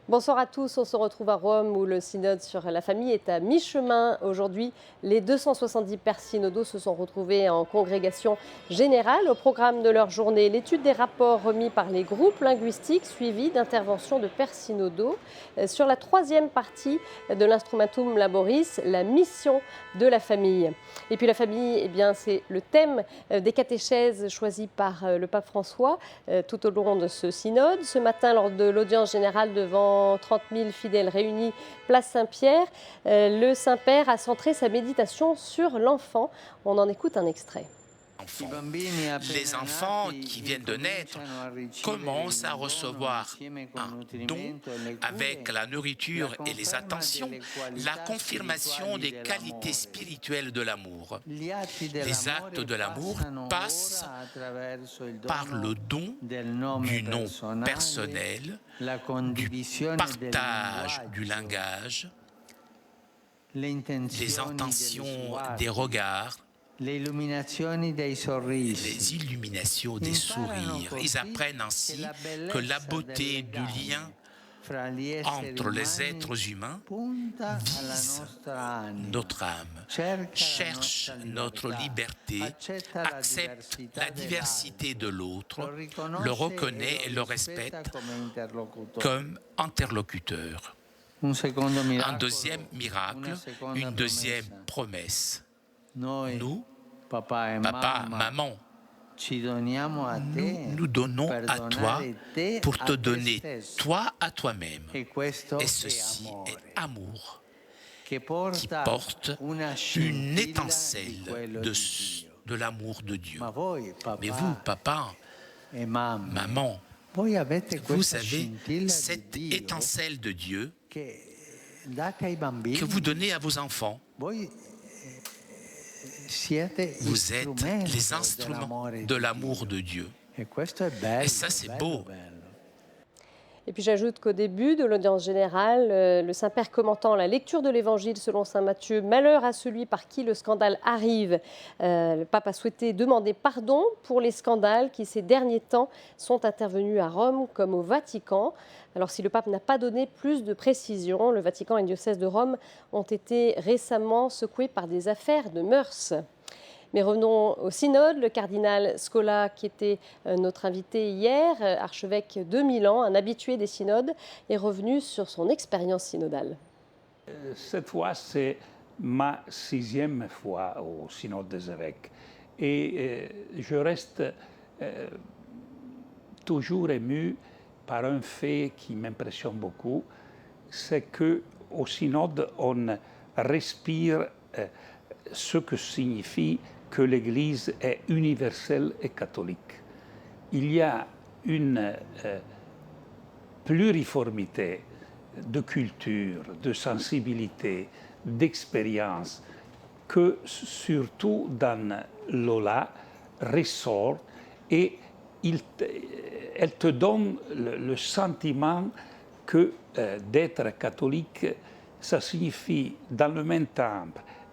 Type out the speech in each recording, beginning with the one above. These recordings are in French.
Bonsoir à tous, on se retrouve à Rome où le synode sur la famille est à mi-chemin. Aujourd'hui, les 270 pères synodaux se sont retrouvés en congrégation générale. Au programme de leur journée, l'étude des rapports remis par les groupes linguistiques suivis d'interventions de pères synodaux. Sur la troisième partie de l'Instrumentum Laboris, la mission de la famille. Et puis la famille, c'est le thème des catéchèses choisis par le pape François tout au long de ce synode. Ce matin, lors de l'audience générale devant 30 000 fidèles réunis place Saint-Pierre, le Saint-Père a centré sa méditation sur l'enfant. On en écoute un extrait. Les enfants qui viennent de naître commencent à recevoir un don avec la nourriture et les attentions, la confirmation des qualités spirituelles de l'amour. Les actes de l'amour passent par le don du nom personnel, du partage du langage, des intentions des regards, les illuminations des sourires. Ils apprennent ainsi que la beauté du lien entre les êtres humains vise notre âme, cherche notre liberté, accepte la diversité de l'autre, le reconnaît et le respecte comme interlocuteur. Un deuxième miracle, une deuxième promesse. Nous, papa, maman, nous donnons à toi pour te donner toi à toi-même. Et ceci est amour qui porte une étincelle de l'amour de Dieu. Mais vous, papa, maman, vous avez cette étincelle de Dieu que vous donnez à vos enfants. Vous êtes les instruments de l'amour de Dieu. Et ça, c'est beau. Et puis j'ajoute qu'au début de l'audience générale, le Saint-Père commentant la lecture de l'Évangile selon saint Matthieu, « Malheur à celui par qui le scandale arrive », le pape a souhaité demander pardon pour les scandales qui ces derniers temps sont intervenus à Rome comme au Vatican. Alors si le pape n'a pas donné plus de précisions, le Vatican et le diocèse de Rome ont été récemment secoués par des affaires de mœurs. Mais revenons au synode. Le cardinal Scola, qui était notre invité hier, archevêque de Milan, un habitué des synodes, est revenu sur son expérience synodale. Cette fois, c'est ma 6e fois au synode des évêques. Et je reste toujours ému par un fait qui m'impressionne beaucoup, c'est qu'au synode, on respire ce que signifie que l'Église est universelle et catholique. Il y a une pluriformité de culture, de sensibilité, d'expérience que surtout dans l'Ola ressort et elle te donne le sentiment que d'être catholique, ça signifie dans le même temps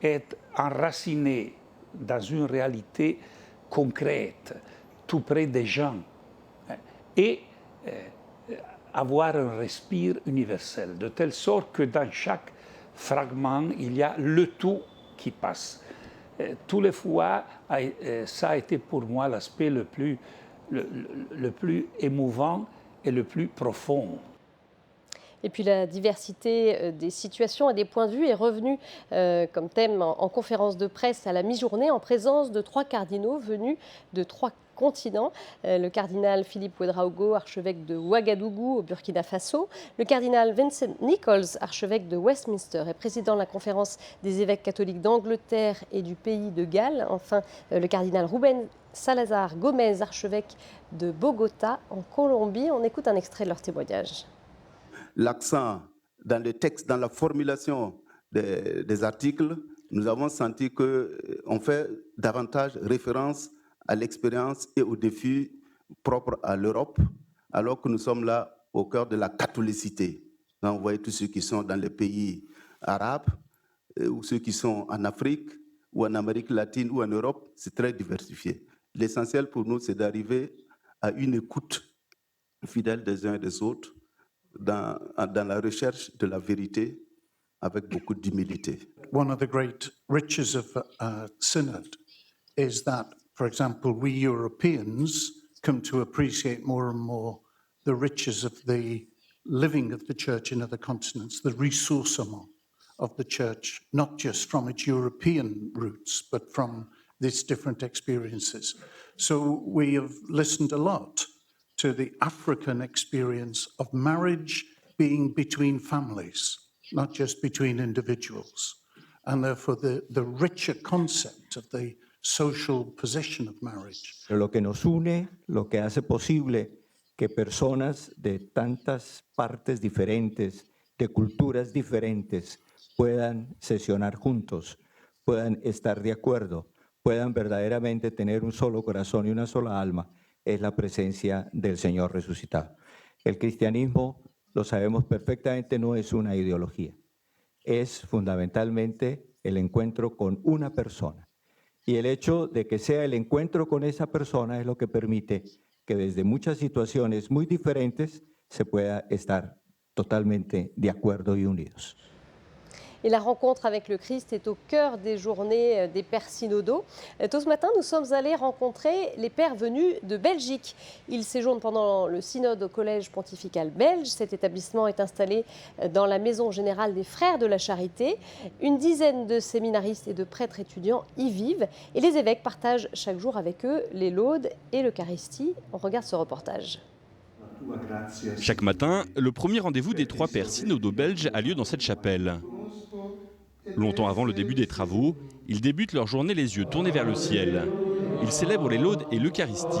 être enraciné dans une réalité concrète, tout près des gens, et avoir un respire universel, de telle sorte que dans chaque fragment, il y a le tout qui passe. Tous les fois, ça a été pour moi l'aspect le plus émouvant et le plus profond. Et puis la diversité des situations et des points de vue est revenue comme thème en conférence de presse à la mi-journée en présence de 3 cardinaux venus de 3 continents. Le cardinal Philippe Ouedraogo, archevêque de Ouagadougou au Burkina Faso. Le cardinal Vincent Nichols, archevêque de Westminster et président de la conférence des évêques catholiques d'Angleterre et du pays de Galles. Enfin, le cardinal Ruben Salazar Gomez, archevêque de Bogota en Colombie. On écoute un extrait de leur témoignage. L'accent dans le texte, dans la formulation des articles, nous avons senti qu'on fait davantage référence à l'expérience et aux défis propres à l'Europe, alors que nous sommes là au cœur de la catholicité. Là, vous voyez tous ceux qui sont dans les pays arabes, ou ceux qui sont en Afrique, ou en Amérique latine, ou en Europe, c'est très diversifié. L'essentiel pour nous, c'est d'arriver à une écoute fidèle des uns et des autres, dans la recherche de la vérité avec beaucoup d'humilité. One of the great riches of Synod is that, for example, we Europeans come to appreciate more and more the riches of the living of the church in other continents, the ressourcement of the church, not just from its European roots, but from these different experiences. So we have listened a lot to the African experience of marriage being between families, not just between individuals. And therefore the richer concept of the social position of marriage. Lo que nos une, lo que hace posible que personas de tantas partes diferentes, de culturas diferentes, puedan sesionar juntos, puedan estar de acuerdo, puedan verdaderamente tener un solo corazón y una sola alma, es la presencia del Señor resucitado. El cristianismo, lo sabemos perfectamente, no es una ideología, es fundamentalmente el encuentro con una persona. Y el hecho de que sea el encuentro con esa persona es lo que permite que desde muchas situaciones muy diferentes se pueda estar totalmente de acuerdo y unidos. Et la rencontre avec le Christ est au cœur des journées des pères synodaux. Tôt ce matin, nous sommes allés rencontrer les pères venus de Belgique. Ils séjournent pendant le synode au Collège pontifical belge. Cet établissement est installé dans la maison générale des Frères de la Charité. Une dizaine de séminaristes et de prêtres étudiants y vivent. Et les évêques partagent chaque jour avec eux les laudes et l'Eucharistie. On regarde ce reportage. Chaque matin, le premier rendez-vous des 3 pères synodaux belges a lieu dans cette chapelle. Longtemps avant le début des travaux, ils débutent leur journée les yeux tournés vers le ciel. Ils célèbrent les laudes et l'Eucharistie.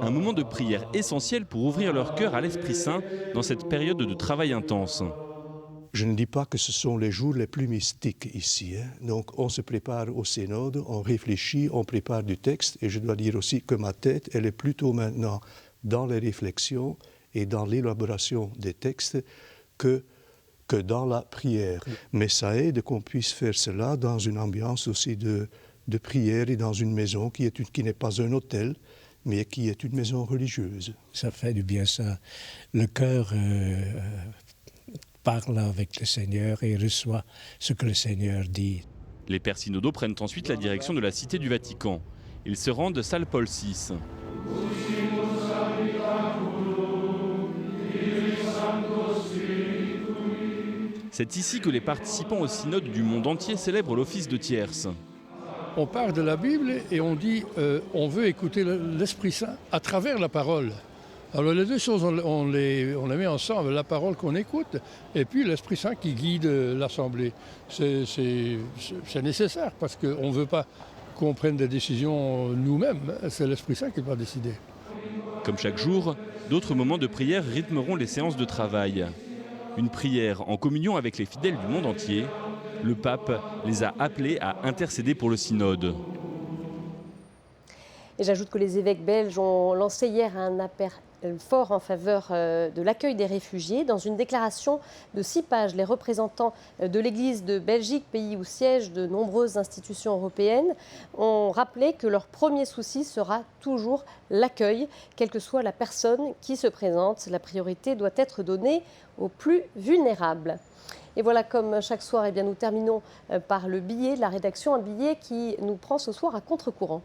Un moment de prière essentiel pour ouvrir leur cœur à l'Esprit Saint dans cette période de travail intense. Je ne dis pas que ce sont les jours les plus mystiques ici. Donc on se prépare au synode, on réfléchit, on prépare du texte. Et je dois dire aussi que ma tête, elle est plutôt maintenant dans les réflexions et dans l'élaboration des textes que dans la prière. Mais ça aide qu'on puisse faire cela dans une ambiance aussi de prière et dans une maison qui n'est pas un hôtel, mais qui est une maison religieuse. Ça fait du bien, ça. Le cœur parle avec le Seigneur et reçoit ce que le Seigneur dit. Les pères synodaux prennent ensuite la direction de la Cité du Vatican. Ils se rendent salle Paul VI. C'est ici que les participants au synode du monde entier célèbrent l'office de tierce. On part de la Bible et on dit on veut écouter l'Esprit Saint à travers la parole. Alors les deux choses, on les met ensemble, la parole qu'on écoute et puis l'Esprit Saint qui guide l'Assemblée. C'est nécessaire parce qu'on ne veut pas qu'on prenne des décisions nous-mêmes, c'est l'Esprit Saint qui va décider. Comme chaque jour, d'autres moments de prière rythmeront les séances de travail. Une prière en communion avec les fidèles du monde entier. Le pape les a appelés à intercéder pour le synode. Et j'ajoute que les évêques belges ont lancé hier un appel fort en faveur de l'accueil des réfugiés. Dans une déclaration de 6 pages, les représentants de l'Église de Belgique, pays où siègent de nombreuses institutions européennes, ont rappelé que leur premier souci sera toujours l'accueil, quelle que soit la personne qui se présente. La priorité doit être donnée aux plus vulnérables. Et voilà, comme chaque soir, nous terminons par le billet de la rédaction, un billet qui nous prend ce soir à contre-courant.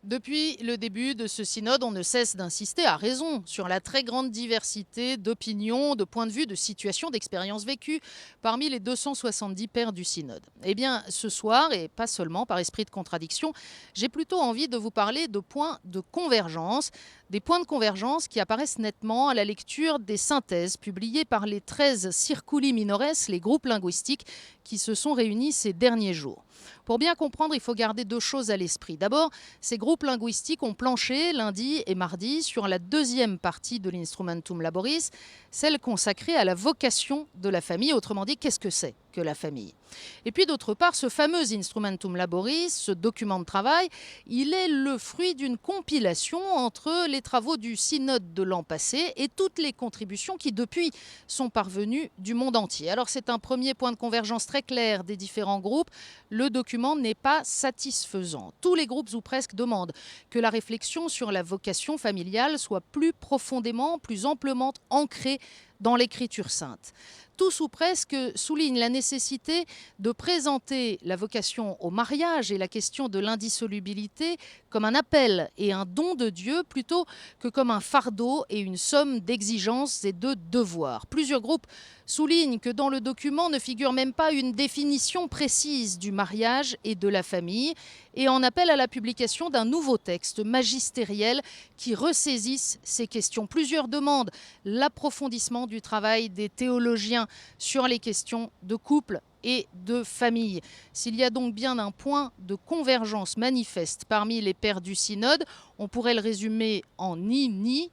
Depuis le début de ce synode, on ne cesse d'insister, à raison, sur la très grande diversité d'opinions, de points de vue, de situations, d'expériences vécues parmi les 270 pères du synode. Eh bien, ce soir, et pas seulement par esprit de contradiction, j'ai plutôt envie de vous parler de points de convergence, des points de convergence qui apparaissent nettement à la lecture des synthèses publiées par les 13 Circuli Minores, les groupes linguistiques qui se sont réunis ces derniers jours. Pour bien comprendre, il faut garder 2 choses à l'esprit. D'abord, ces groupes linguistiques ont planché lundi et mardi sur la deuxième partie de l'Instrumentum Laboris, celle consacrée à la vocation de la famille. Autrement dit, qu'est-ce que c'est que la famille. Et puis d'autre part, ce fameux Instrumentum Laboris, ce document de travail, il est le fruit d'une compilation entre les travaux du synode de l'an passé et toutes les contributions qui depuis sont parvenues du monde entier. Alors c'est un premier point de convergence très clair des différents groupes. Le document n'est pas satisfaisant. Tous les groupes ou presque demandent que la réflexion sur la vocation familiale soit plus profondément, plus amplement ancrée dans l'Écriture sainte. Tous ou presque soulignent la nécessité de présenter la vocation au mariage et la question de l'indissolubilité comme un appel et un don de Dieu plutôt que comme un fardeau et une somme d'exigences et de devoirs. Plusieurs groupes soulignent que dans le document ne figure même pas une définition précise du mariage et de la famille et en appellent à la publication d'un nouveau texte magistériel qui ressaisisse ces questions. Plusieurs demandent l'approfondissement du travail des théologiens sur les questions de couple et de famille. S'il y a donc bien un point de convergence manifeste parmi les pères du synode, on pourrait le résumer en ni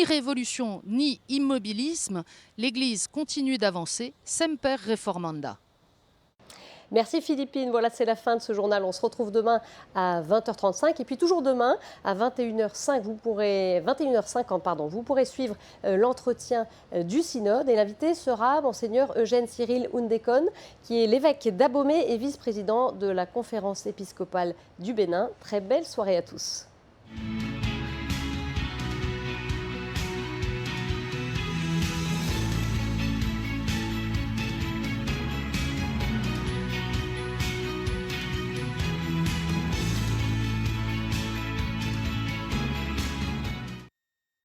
révolution, ni immobilisme. L'Église continue d'avancer, semper reformanda. Merci Philippine, voilà c'est la fin de ce journal. On se retrouve demain à 20h35 et puis toujours demain à 21h05, vous pourrez suivre l'entretien du synode et l'invité sera Monseigneur Eugène Cyril Oundékone qui est l'évêque d'Abomey et vice-président de la conférence épiscopale du Bénin. Très belle soirée à tous.